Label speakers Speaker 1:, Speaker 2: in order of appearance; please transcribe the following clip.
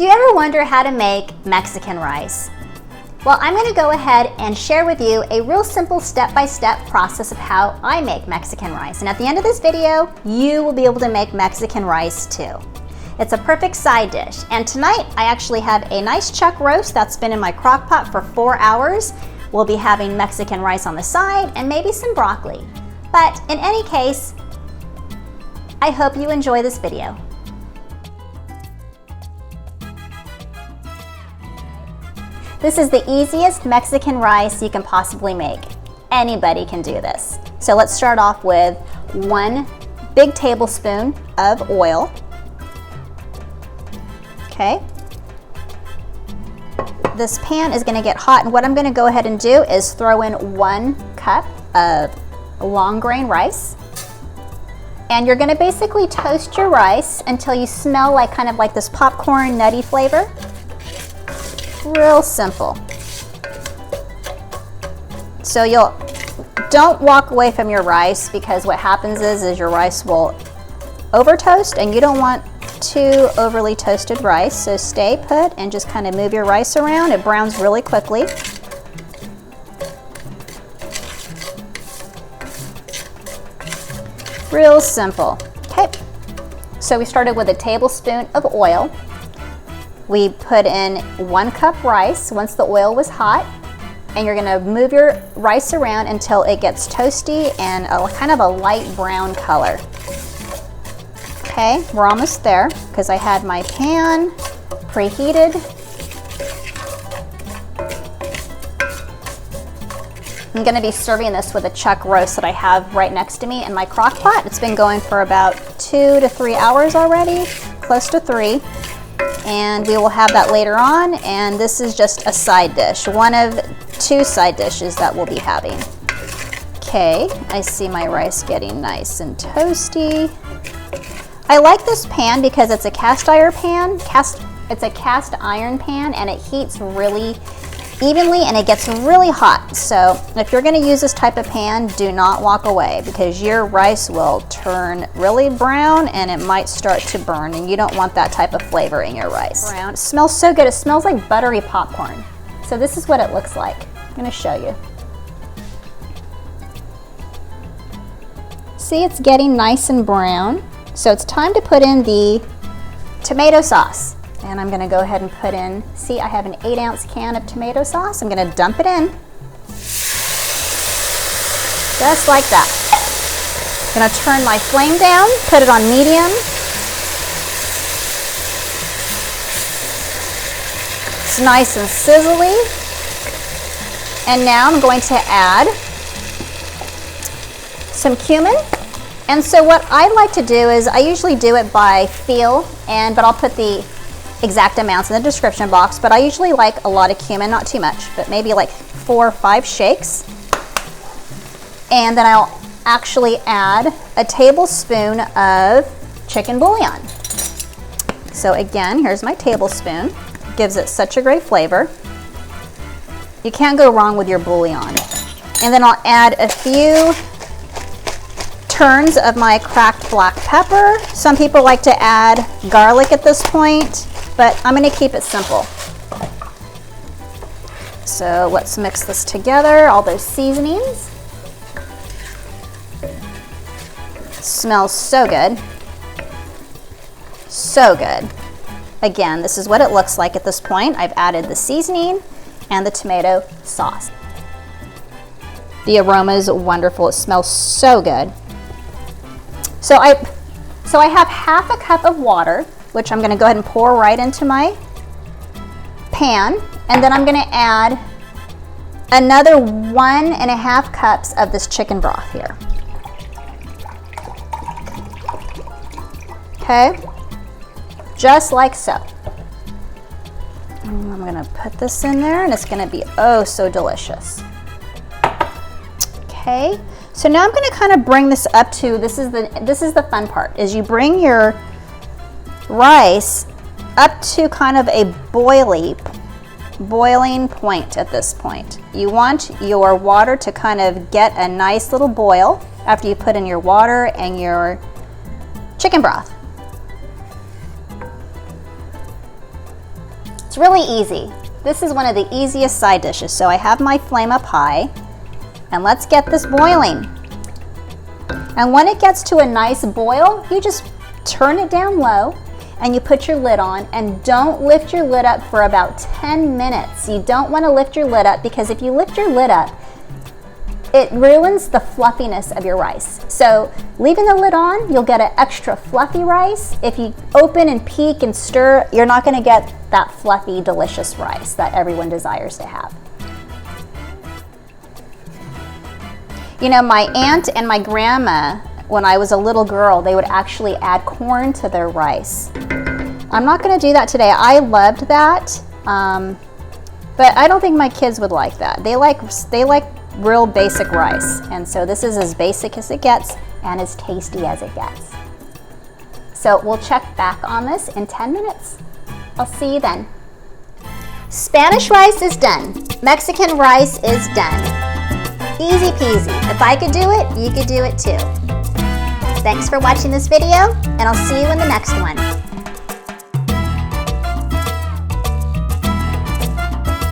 Speaker 1: Do you ever wonder how to make Mexican rice? Well, I'm going to go ahead and share with you a real simple step-by-step process of how I make Mexican rice. And at the end of this video, you will be able to make Mexican rice too. It's a perfect side dish. And tonight, I actually have a nice chuck roast that's been in my crock pot for 4 hours. We'll be having Mexican rice on the side and maybe some broccoli. But in any case, I hope you enjoy this video. This is the easiest Mexican rice you can possibly make. Anybody can do this. So let's start off with 1 big tablespoon of oil. Okay. This pan is going to get hot, and what I'm going to go ahead and do is throw in 1 cup of long grain rice. And you're going to basically toast your rice until you smell like kind of like this popcorn nutty flavor. Real simple. So don't walk away from your rice, because what happens is your rice will over toast, and you don't want too overly toasted rice. So stay put and just kind of move your rice around. It browns really quickly. Real simple. Okay. So we started with a tablespoon of oil. We put in 1 cup rice once the oil was hot, and you're gonna move your rice around until it gets toasty and kind of a light brown color. Okay, we're almost there because I had my pan preheated. I'm gonna be serving this with a chuck roast that I have right next to me in my crock pot. It's been going for about 2 to 3 hours already, close to 3. And we will have that later on, and this is just a side dish, one of 2 side dishes that we'll be having. Okay, I see my rice getting nice and toasty. I like this pan because it's a cast iron pan. It's a cast iron pan, and it heats really evenly and it gets really hot. So if you're going to use this type of pan, do not walk away, because your rice will turn really brown and it might start to burn, and you don't want that type of flavor in your rice. Brown. It smells so good. It smells like buttery popcorn. So this is what it looks like. I'm going to show you. See, it's getting nice and brown. So it's time to put in the tomato sauce. And I'm going to go ahead and put in, see, I have an 8-ounce can of tomato sauce. I'm going to dump it in. Just like that. I'm going to turn my flame down, put it on medium. It's nice and sizzly. And now I'm going to add some cumin. And so what I like to do is I usually do it by feel, but I'll put the exact amounts in the description box, but I usually like a lot of cumin, not too much, but maybe like 4 or 5 shakes. And then I'll actually add a tablespoon of chicken bouillon. So again, here's my tablespoon. Gives it such a great flavor. You can't go wrong with your bouillon. And then I'll add a few turns of my cracked black pepper. Some people like to add garlic at this point, but I'm going to keep it simple. So let's mix this together, all those seasonings. Smells so good. So good. Again, this is what it looks like at this point. I've added the seasoning and the tomato sauce. The aroma is wonderful. It smells so good. So I have half a cup of water, which I'm going to go ahead and pour right into my pan, and then I'm going to add another 1.5 cups of this chicken broth here. Okay, just like so. And I'm going to put this in there, and it's going to be oh so delicious. Okay, so now I'm going to kind of bring this up to, this is the fun part, is you bring your rice up to kind of a boiling point at this point. You want your water to kind of get a nice little boil after you put in your water and your chicken broth. It's really easy. This is one of the easiest side dishes. So I have my flame up high, and let's get this boiling. And when it gets to a nice boil, you just turn it down low and you put your lid on, and don't lift your lid up for about 10 minutes. You don't want to lift your lid up, because if you lift your lid up, it ruins the fluffiness of your rice. So leaving the lid on, you'll get an extra fluffy rice. If you open and peek and stir, you're not going to get that fluffy, delicious rice that everyone desires to have. You know, my aunt and my grandma, when I was a little girl, they would actually add corn to their rice. I'm not going to do that today. I loved that, but I don't think my kids would like that. They like real basic rice, and so this is as basic as it gets and as tasty as it gets. So we'll check back on this in 10 minutes. I'll see you then. Spanish rice is done. Mexican rice is done. Easy peasy. If I could do it, you could do it too. Thanks for watching this video, and I'll see you in the next one.